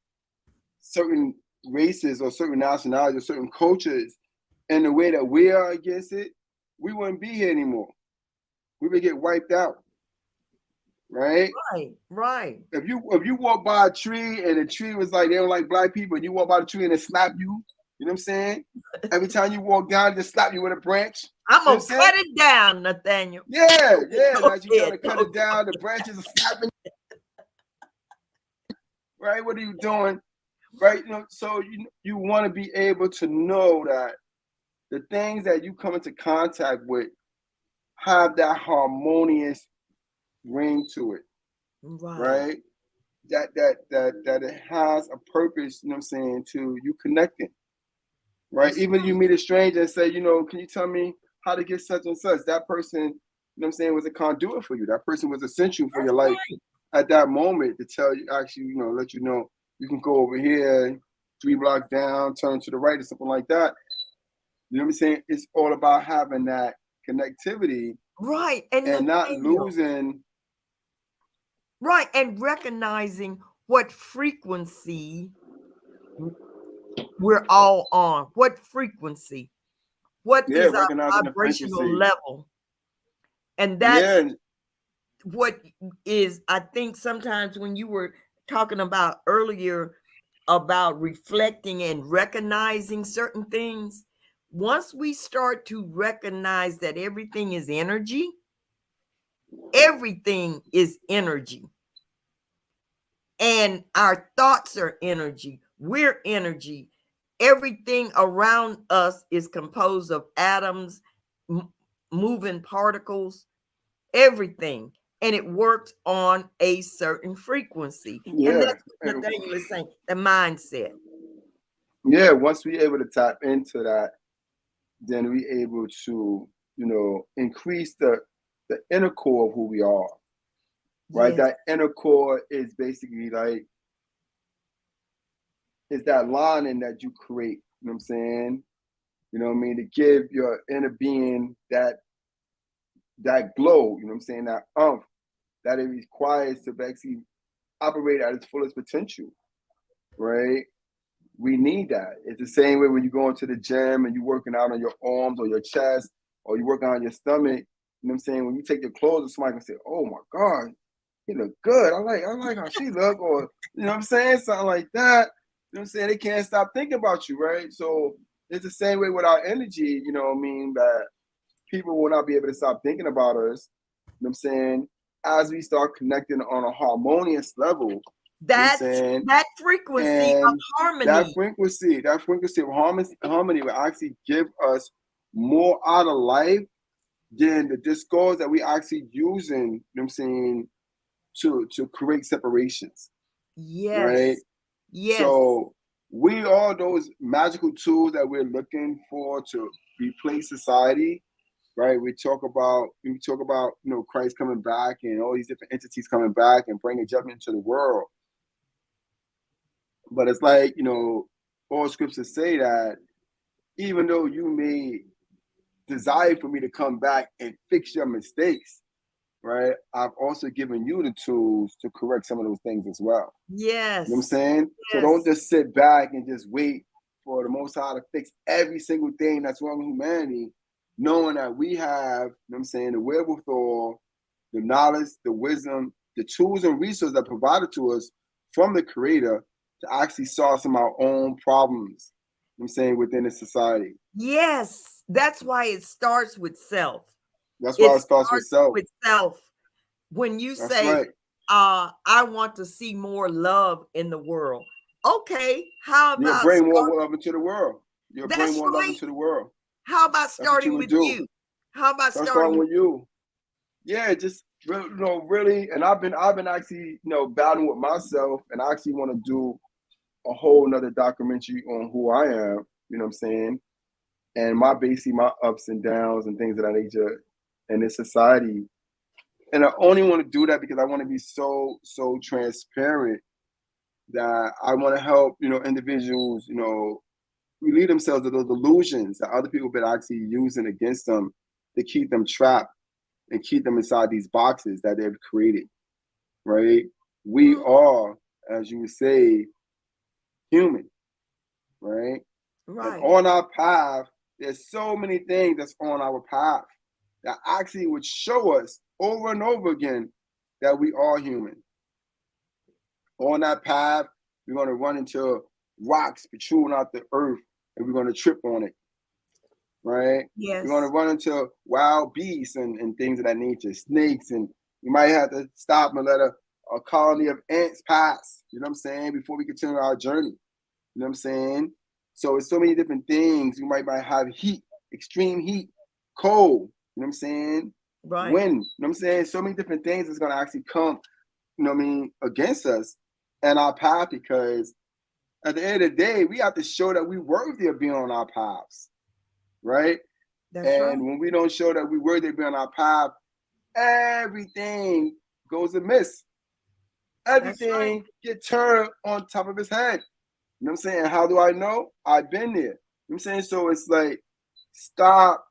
certain races or certain nationalities or certain cultures in the way that we are against it, we wouldn't be here anymore. We would get wiped out. Right? Right. Right. If you walk by a tree and the tree was like they don't like black people, and you walk by the tree and it slap you, you know what I'm saying? Every time you walk down, it just slap you with a branch. I'm You know what I'm gonna saying? cut it down, Nathaniel. Yeah, Go, yeah. And go as you trying ahead. to Go cut it ahead. down, the branches are slapping, right? What are you doing? Right? So you want to be able to know that the things that you come into contact with have that harmonious ring to it, Right. right? That it has a purpose, you know what I'm saying, to you connecting. Right? That's Even you right. meet a stranger and say, can you tell me how to get such and such? That person, you know what I'm saying, was a conduit for you. That person was essential for That's your life right. at that moment to tell you, actually, let you know you can go over here, 3 blocks down, turn to the right or something like that. You know what I'm saying? It's all about having that connectivity Right. And and not Nathaniel. losing. Right. And recognizing what frequency we're all on. What frequency? What Yeah, is our recognizing the vibrational frequency. level? And that's Yeah, what is, I think sometimes when you were talking about earlier about reflecting and recognizing certain things, once we start to recognize that everything is energy, and our thoughts are energy, we're energy, everything around us is composed of atoms, moving particles, everything, and it works on a certain frequency. And yeah. that's what Nathaniel is saying, the mindset. Yeah, once we able to tap into that, then we able to, increase the inner core of who we are. Right? Yes. That inner core is basically like is that lining that you create. You know what I'm saying? You know what I mean? To give your inner being that glow, you know what I'm saying, that that it requires to actually operate at its fullest potential, right? We need that. It's the same way when you go into the gym and you're working out on your arms or your chest or you're working on your stomach. You know what I'm saying? When you take your clothes off, somebody can say, "Oh my God, you look good. I like how she look," or you know what I'm saying, something like that. know what I'm saying? They can't stop thinking about you, right? So it's the same way with our energy, you know what I mean, that people will not be able to stop thinking about us, you know what I'm saying, as we start connecting on a harmonious level, you know what I'm That's saying? that frequency of And harmony. that frequency of harmony will actually give us more out of life than the discourse that we actually using, you know what I'm saying, to create separations, right? Yes. Yes. So we are those magical tools that we're looking for to replace society, right? We talk about Christ coming back and all these different entities coming back and bringing judgment to the world. But it's like, all scriptures say that even though you may desire for me to come back and fix your mistakes, right? I've also given you the tools to correct some of those things as well. You know what I'm Yes. saying? So don't Yes. just sit back and just wait for the Most High to fix every single thing that's wrong with humanity, knowing that we have, you know what I'm saying, the wherewithal, the knowledge, the wisdom, the tools and resources that are provided to us from the Creator to actually solve some of our own problems, you know what I'm saying, within the society. Yes. That's why it starts with self. That's It why it starts with starts self. with self. When you That's say, right. I want to see more love in the world. Okay, how You'll about bring more start? love into the world. You'll bring That's more love right. into the world. How about That's what you starting would with do. you? How about Start starting starting with with you. Yeah, just really. And I've been actually battling with myself, and I actually want to do a whole nother documentary on who I am. You know what I'm saying? And basically my ups and downs and things of that nature in this society. And I only want to do that because I want to be so transparent that I want to help individuals relieve themselves of those illusions that other people have been actually using against them to keep them trapped and keep them inside these boxes that they've created, right? We mm, are, as you would say, human, right? And right. on our path, there's so many things that's on our path that actually would show us over and over again that we are human. On that path, we're going to run into rocks protruding out the earth and we're going to trip on it, right? We're going to Yes. run into wild beasts and things of that nature, snakes, and we might have to stop and let a colony of ants pass, you know what I'm saying, before we continue our journey. You know what I'm saying? So it's so many different things. You might have heat, extreme heat, cold, you know what I'm saying? Right. Wind, you know what I'm saying? So many different things that's gonna actually come, you know what I mean, against us and our path because at the end of the day, we have to show that we're worthy of being on our paths, right? That's And right. when we don't show that we're worthy of being on our path, everything goes amiss. That's right. Everything get turned on top of his head. You know what I'm saying? How do I know? I've been there. You know what I'm saying? So it's like, stop,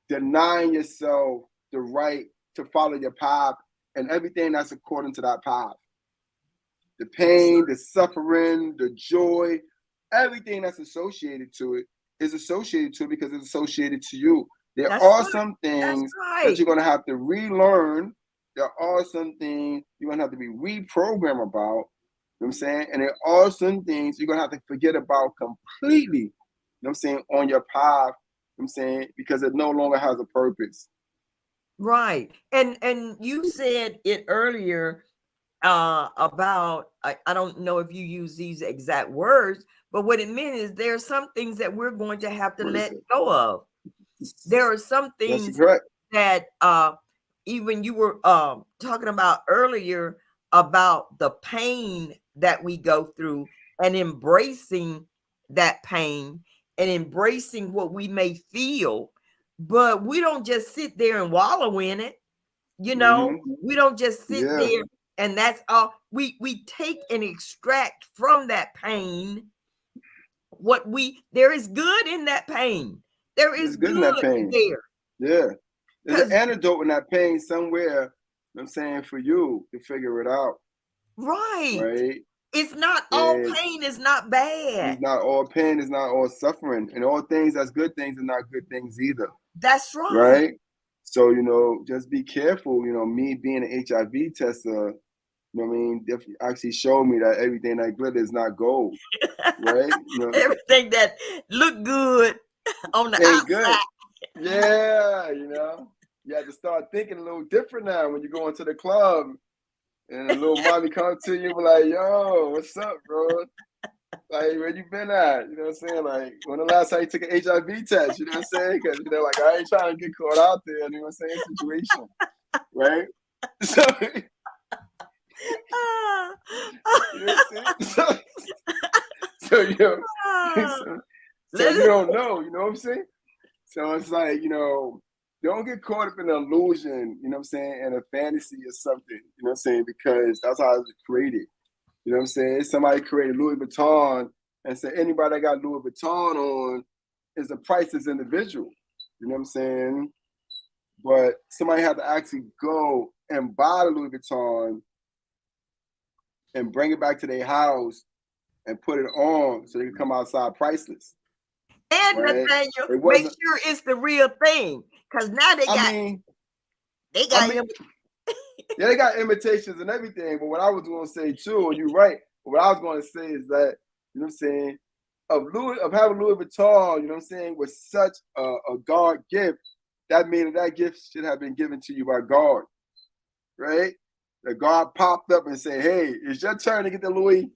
denying yourself the right to follow your path and everything that's according to that path. The That's pain, the suffering, the joy, everything that's associated to it is associated to it because it's associated to you. There that's are right. some That's things that right. you're going to have to relearn. There are some things you're going to have to be reprogrammed about. You know what I'm saying? And there are some things you're going to have to forget about completely. You know what I'm saying? On your path. You know what I'm saying? Because it no longer has a purpose. Right. And you said it earlier about I don't know if you use these exact words, but what it meant is there are some things that we're going to have to What is let it? go of. There are some That's things correct. that even you were talking about earlier about the pain that we go through and embracing that pain and embracing what we may feel, but we don't just sit there and wallow in it. We don't just sit Yeah. there and that's all. We take and extract from that pain what we there is good in that pain. There is It's good in that good pain. there. Yeah. There's an Because antidote in that pain somewhere, you know what I'm saying, for you to figure it out, right. right? It's not all It pain is not is bad. not all pain, is not all suffering, and all things that's good things are not good things either, That's right. right? So, just be careful. Me being an HIV tester, You know what I mean? If you actually showed me that everything that glitter is not gold, right? You know, Everything that look good on the ain't good. outside. Yeah, you know. You have to start thinking a little different now when you go into the club and a little mommy come to you and be like, yo, what's up, bro? Like, where you been at? You know what I'm saying? Like, when the last time you took an HIV test? You know what I'm saying? Because, you know, like, I ain't trying to get caught out there, you know what I'm saying? Situation, right? So, Ah, you know what I'm saying? So you know, ah. so, so Let you it. don't know, you know what I'm saying? So it's like, you know, don't get caught up in an illusion, you know what I'm saying, and a fantasy or something, you know what I'm saying, because that's how it was created. You know what I'm saying? Somebody created Louis Vuitton and said anybody that got Louis Vuitton on is a priceless individual. You know what I'm saying? But somebody had to actually go and buy the Louis Vuitton and bring it back to their house and put it on so they could come outside priceless, And right? Nathaniel, It make wasn't. sure it's the real thing. Because now I mean, they I got mean, him. yeah, they got imitations and everything. But what I was going to say too, and you're right. But what I was going to say is that you know what I'm saying of having Louis Vuitton, you know what I'm saying, was such a God gift. That means that gift should have been given to you by God, right? That God popped up and said, "Hey, it's your turn to get the Louis."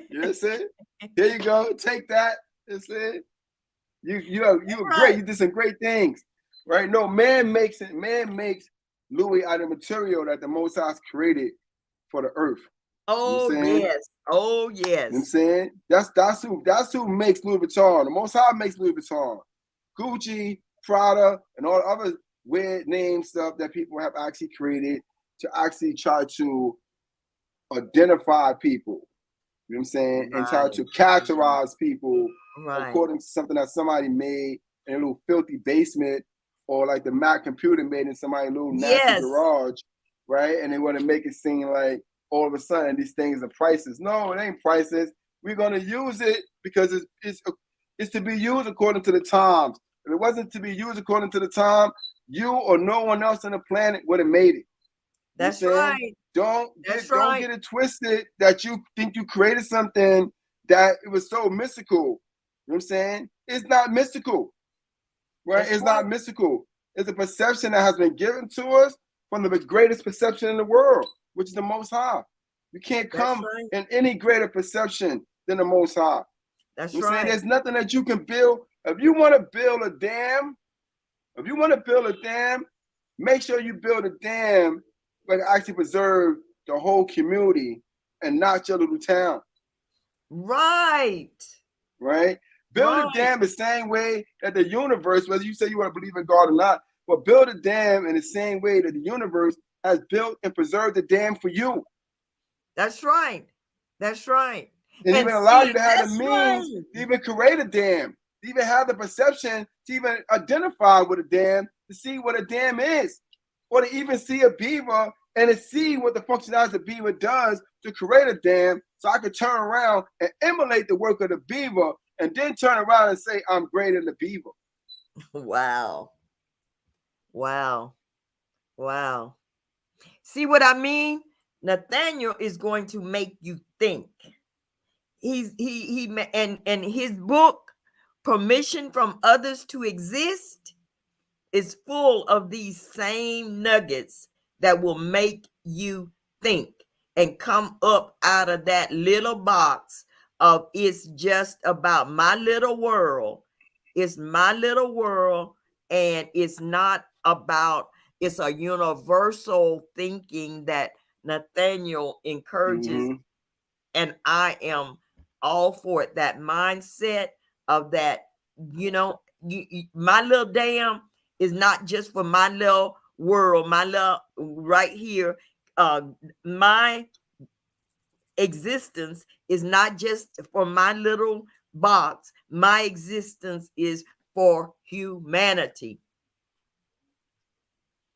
You know what I'm saying? Here you go, take that. You know what I'm saying? You were great. Right. You did some great things, right? No, man makes it. Man makes Louis out of material that the Most High created for the earth. You know what I'm Oh saying? You know yes. Oh what I'm yes. saying? That's who makes Louis Vuitton. The Most High makes Louis Vuitton. Gucci, Prada, and all the other weird name stuff that people have actually created to actually try to identify people. You know what I'm saying? And try Right. to characterize people Right. according to something that somebody made in a little filthy basement or like the Mac computer made in somebody's little nasty Yes. garage, right? And they want to make it seem like all of a sudden these things are priceless. No, it ain't priceless. We're gonna use it because it's to be used according to the times. If it wasn't to be used according to the time, you or no one else on the planet would have made it. You know what I'm That's saying? right. That's Don't right. get it twisted that you think you created something that it was so mystical. You know what I'm saying? It's not mystical, right? That's It's right. not mystical. It's a perception that has been given to us from the greatest perception in the world, which is the Most High. You can't That's come right. in any greater perception than the Most High. That's You know what I'm saying? right. There's nothing that you can build. If you want to build a dam, if you want to build a dam, make sure you build a dam that actually preserve the whole community and not your little town, Right. right? Build a Right. dam the same way that the universe, whether you say you want to believe in God or not, but build a dam in the same way that the universe has built and preserved the dam for you, That's right. That's right. and And even allow you see, to have the that's means right. to even create a dam, to even have the perception to even identify with a dam, to see what a dam is, or to even see a beaver and to see what the functionality of the beaver does to create a dam, so I could turn around and emulate the work of the beaver, and then turn around and say I'm greater than the beaver. Wow. Wow. Wow. See what I mean? Nathaniel is going to make you think. And his book, Permission from Others to Exist, is full of these same nuggets that will make you think and come up out of that little box of it's just about my little world. It's my little world, and it's not about, it's a universal thinking that Nathaniel encourages, Mm-hmm. and I am all for it. That mindset of that, my little dam is not just for my little world, my little right here. My existence is not just for my little box. My existence is for humanity.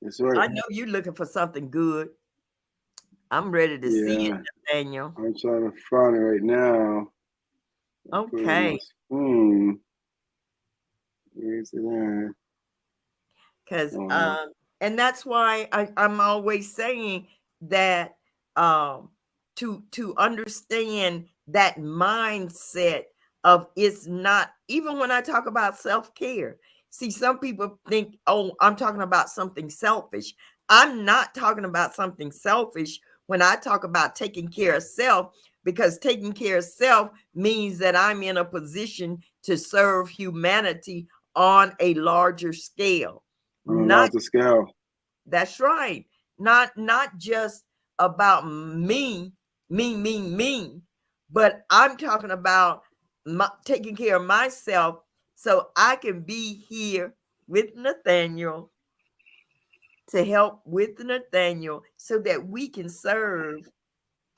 That's right. I know you're looking for something good. I'm ready to see it, Yeah, Nathaniel. I'm trying to find it right now. Put it on my Okay. spoon. Where's it at? Because Uh, and that's why I'm always saying that um to understand that mindset of it's not, even when I talk about self-care. See, some people think, oh, I'm talking about something selfish. I'm not talking about something selfish when I talk about taking care of self, because taking care of self means that I'm in a position to serve humanity on a larger scale. On a Not, larger scale. that's right. Not just about me, but I'm talking about taking care of myself so I can be here with Nathaniel, to help with Nathaniel so that we can serve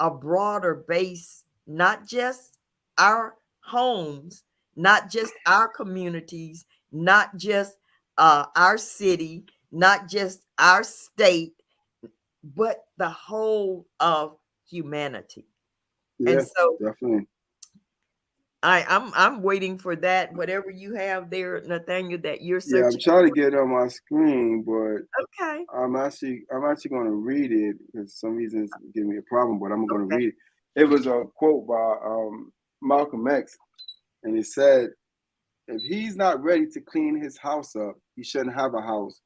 a broader base, not just our homes, not just our communities, not just our city, not just our state, but the whole of humanity. And Yeah, so definitely. I'm waiting for that. Whatever you have there, Nathaniel, that you're Yeah, I'm searching trying to for. get it on my screen, but Okay. I'm actually going to read it because some reason it's giving me a problem. But I'm going to Okay. read it. It was a quote by Malcolm X, and he said, "If he's not ready to clean his house up, he shouldn't have a house.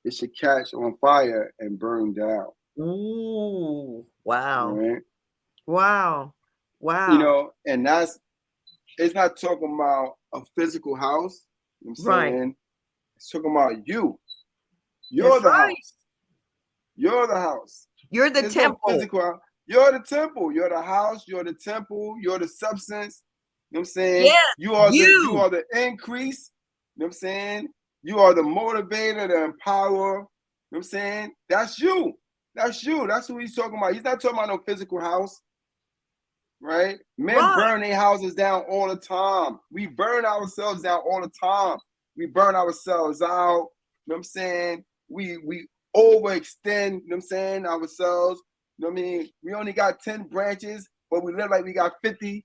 It should catch on fire and burn down." Ooh, All wow. right, Wow. Wow. and that's it's not talking about a physical house. You know what I'm Right. saying, it's talking about you. You're That's the right. house. You're the house. You're the There's no temple. physical house. You're the temple. You're the house. You're the temple. You're the substance. You know what I'm saying? Yes, You you. are the increase. You know what I'm saying? You are the motivator, the empower. You know what I'm saying? That's you. That's you. That's who he's talking about. He's not talking about no physical house, right? Men Right. burn their houses down all the time. We burn ourselves down all the time. We burn ourselves out. You know what I'm saying? We overextend, you know what I'm saying, ourselves. You know what I mean? We only got 10 branches, but we live like we got 50. You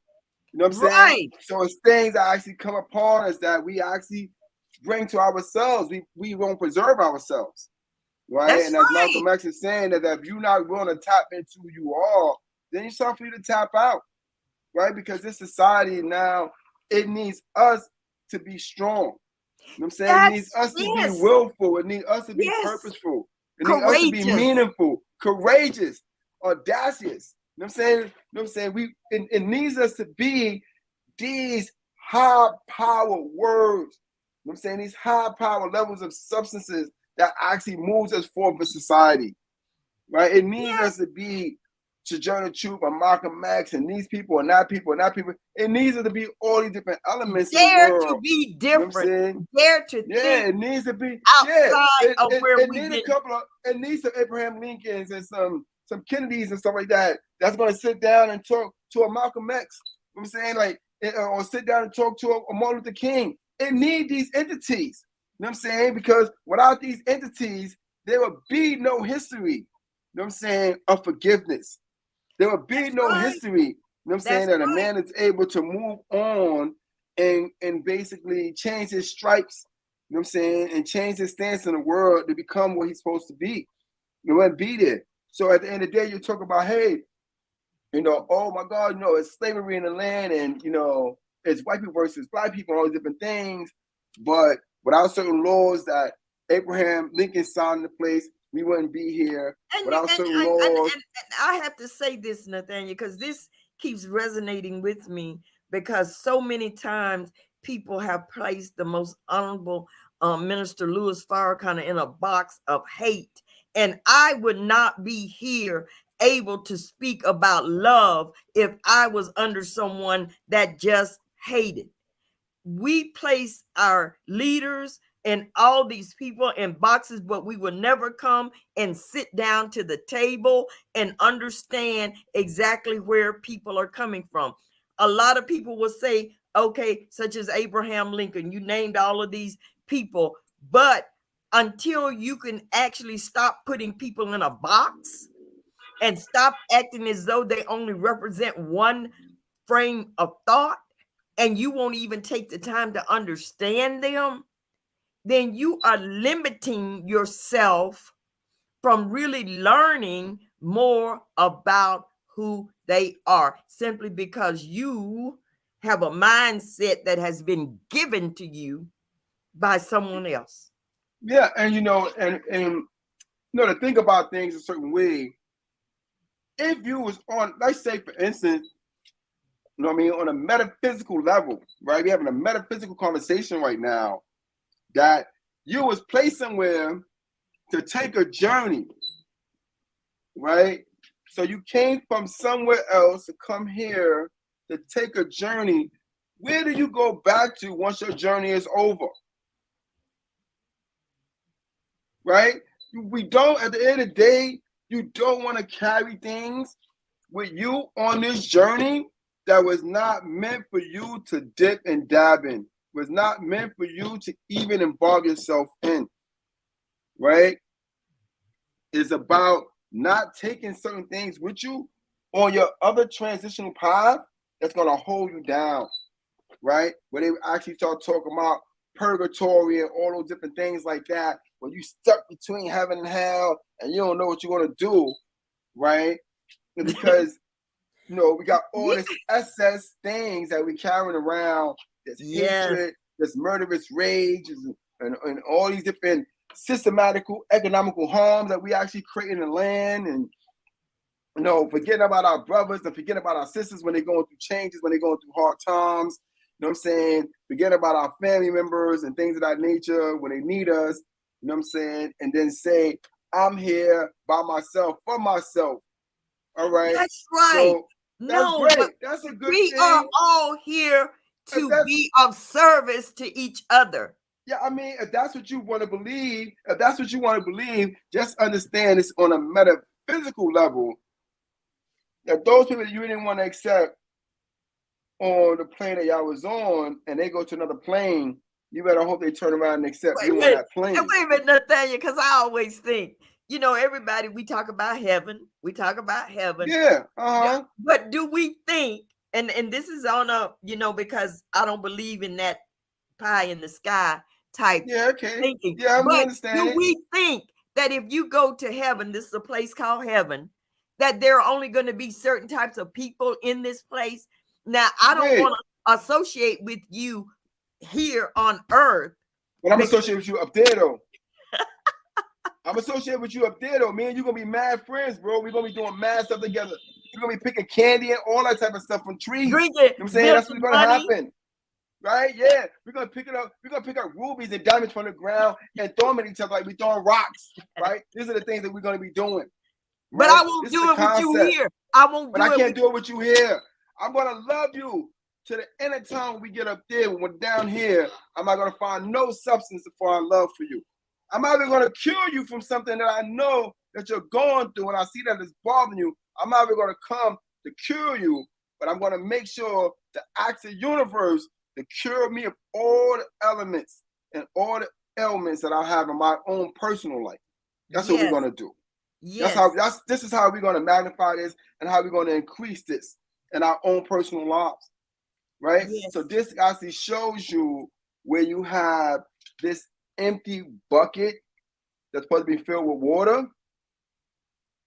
know what I'm saying? Right. So it's things that actually come upon us that we actually bring to ourselves. We won't preserve ourselves. Right? That's And as right. Malcolm X is saying that if you're not willing to tap into who you are, then it's time for you to tap out, right? Because this society now, it needs us to be strong. You know what I'm saying? It needs That's us to be yes. willful. It needs us to be Yes. purposeful. It needs us to be Courageous. meaningful, courageous, audacious. You know what I'm saying? You know what I'm saying? It needs us to be these high power words. You know what I'm saying? These high power levels of substances that actually moves us forward for society, right? It needs us Yes. to be Sojourner Truth and Malcolm X and these people and that people and that people. It needs us to be all these different elements in the Dare to world. be You know what I'm different. saying? Dare to think Yeah, it needs to be. Yeah, outside of where it we've needs a been. couple of. It needs some Abraham Lincolns and some Kennedys and stuff like that. That's going to sit down and talk to a Malcolm X. You know what I'm saying, like, or sit down and talk to a Martin Luther King. It needs these entities. You know what I'm saying? Because without these entities, there would be no history. You know what I'm saying, of forgiveness. There would be That's no right. history. You know what I'm saying, That's that a right. man is able to move on and basically change his stripes, you know what I'm saying, and change his stance in the world to become what he's supposed to be. You know, and be there. So at the end of the day, you talk about, hey, oh my God, it's slavery in the land, and it's white people versus black people and all these different things. But without certain laws that Abraham Lincoln signed into place, we wouldn't be here. And you Without and certain and, and, laws, and I have to say this, Nathaniel, because this keeps resonating with me, because so many times people have placed the most honorable Minister Louis Farrakhan in a box of hate, and I would not be here able to speak about love if I was under someone that just hated. We place our leaders and all these people in boxes, but we will never come and sit down to the table and understand exactly where people are coming from. A lot of people will say, okay, such as Abraham Lincoln, you named all of these people, but until you can actually stop putting people in a box and stop acting as though they only represent one frame of thought, and you won't even take the time to understand them, then you are limiting yourself from really learning more about who they are simply because you have a mindset that has been given to you by someone else. Yeah, and to think about things a certain way. If you was on, let's say for instance, on a metaphysical level, right? We're having a metaphysical conversation right now that you was placed somewhere to take a journey, right? So you came from somewhere else to come here to take a journey. Where do you go back to once your journey is over? Right? We don't, at the end of the day, you don't want to carry things with you on this journey that was not meant for you to dip and dab in, was not meant for you to even involve yourself in, right? It's about not taking certain things with you on your other transitional path that's going to hold you down, right? Where they actually start talking about purgatory and all those different things like that, when you stuck between heaven and hell and you don't know what you're going to do, right? And because we got all this excess things that we carrying around, this hatred, this murderous rage, and all these different systematical economical harms that we actually create in the land, and forgetting about our brothers and forgetting about our sisters when they're going through changes, when they're going through hard times. You know what I'm saying? Forget about our family members and things of that nature when they need us. You know what I'm saying? And then say, I'm here by myself, for myself. All right. That's right. So that's No, great. but That's a good we thing. are all here to be of service to each other. Yeah, I mean, if that's what you want to believe, just understand it's on a metaphysical level that those people that you didn't want to accept on the plane that y'all was on, and they go to another plane, you better hope they turn around and accept you on that plane. Wait a minute, Nathaniel, because I always think, everybody, we talk about heaven. Yeah, uh-huh. But do we think, and this is on a, because I don't believe in that pie in the sky type thinking. Yeah, but understand do we think that if you go to heaven, this is a place called heaven, that there are only going to be certain types of people in this place? Now, I don't want to associate with you here on earth. But I'm associated with you up there, though. I'm associated with you up there, though. Me and you going to be mad friends, bro. We're going to be doing mad stuff together. We're going to be picking candy and all that type of stuff from trees. Drinking, you know what I'm saying? That's what's going to happen. Right? Yeah. We're going to pick it up. We're going to pick up rubies and diamonds from the ground and throw them at each other like we're throwing rocks. Right? These are the things that we're going to be doing. Right? But I won't do it with you here. I won't do it. But I can't do it with you here. I'm going to love you to the end of time when we get up there. When we're down here, I'm not going to find no substance for our love for you. I'm either going to cure you from something that I know that you're going through and I see that it's bothering you. I'm either going to come to cure you, but I'm going to make sure to ask the universe to cure me of all the elements and all the ailments that I have in my own personal life. That's what we're going to do. Yes. This is how we're going to magnify this and how we're going to increase this in our own personal lives. Right? Yes. So this actually shows you where you have this empty bucket that's supposed to be filled with water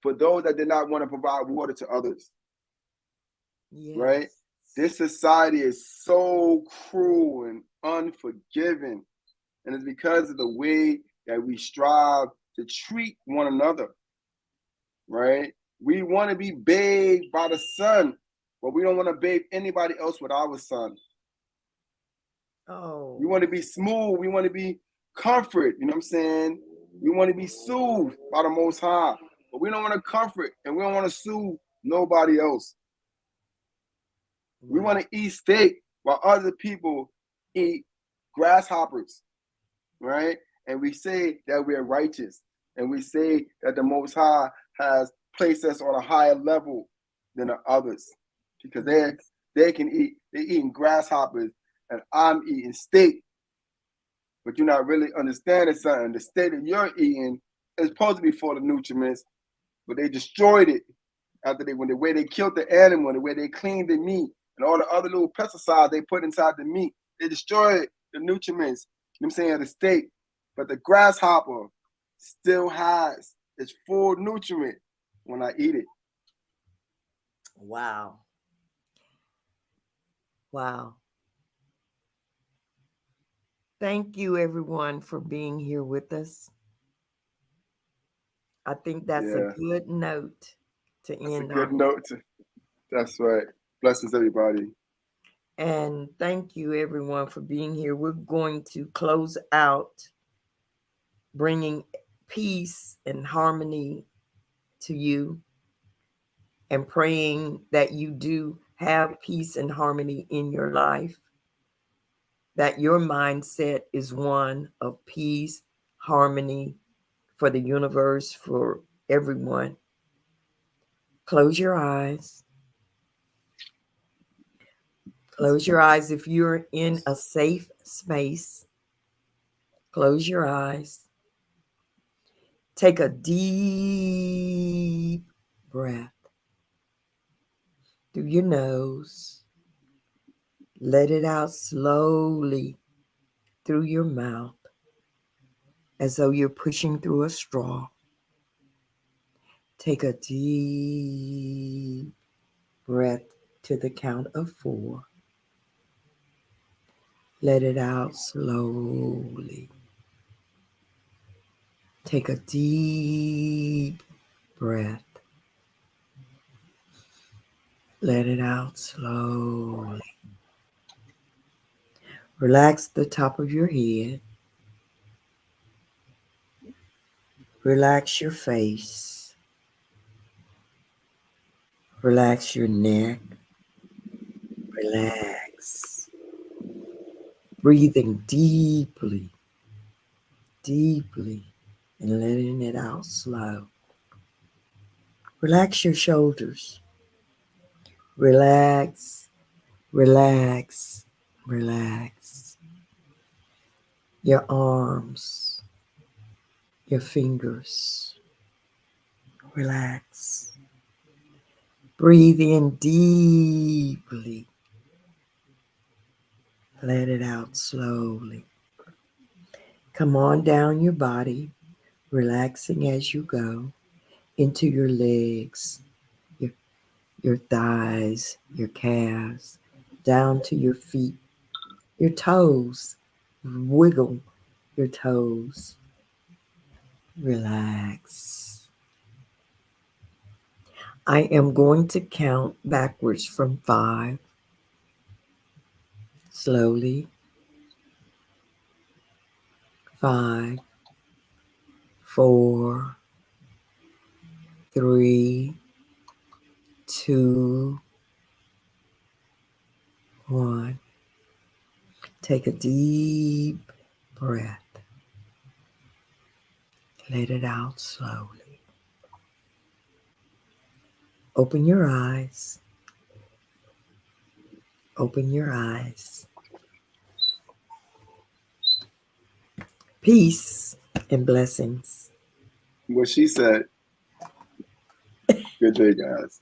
for those that did not want to provide water to others. Yes. Right? This society is so cruel and unforgiving. And it's because of the way that we strive to treat one another. Right? We want to be bathed by the sun, but we don't want to bathe anybody else with our sun. Oh. We want to be smooth. We want to be comfort. You know what I'm saying? We want to be soothed by the Most High, but we don't want to comfort and we don't want to soothe nobody else. We want to eat steak while other people eat grasshoppers, right? And we say that we're righteous, and we say that the Most High has placed us on a higher level than the others, because they can eat. They're eating grasshoppers, and I'm eating steak. But you're not really understanding something. The steak that you're eating is supposed to be full of nutrients, but they destroyed it after the way they killed the animal, the way they cleaned the meat, and all the other little pesticides they put inside the meat. They destroyed the nutrients, you know what I'm saying, of the steak. But the grasshopper still has its full nutrient when I eat it. Wow. Wow. Thank you, everyone, for being here with us. I think that's a Yeah, good note to that's a end good on. note. That's right. Blessings, everybody. And thank you, everyone, for being here. We're going to close out bringing peace and harmony to you and praying that you do have peace and harmony in your life, that your mindset is one of peace, harmony for the universe, for everyone. Close your eyes. Close your eyes if you're in a safe space. Close your eyes. Take a deep breath through your nose. Let it out slowly through your mouth as though you're pushing through a straw. Take a deep breath to the count of 4. Let it out slowly. Take a deep breath. Let it out slowly. Relax the top of your head. Relax your face. Relax your neck. Relax. Breathing deeply, deeply, and letting it out slow. Relax your shoulders. Relax, relax, relax. Your arms, your fingers. Relax. Breathe in deeply. Let it out slowly. Come on down your body, relaxing as you go into your legs, your, your thighs, your calves, down to your feet, your toes. Wiggle your toes. Relax. I am going to count backwards from 5. Slowly. 5, 4, 3, 2, 1. Take a deep breath. Let it out slowly. Open your eyes. Open your eyes. Peace and blessings. What she said. Good day, guys.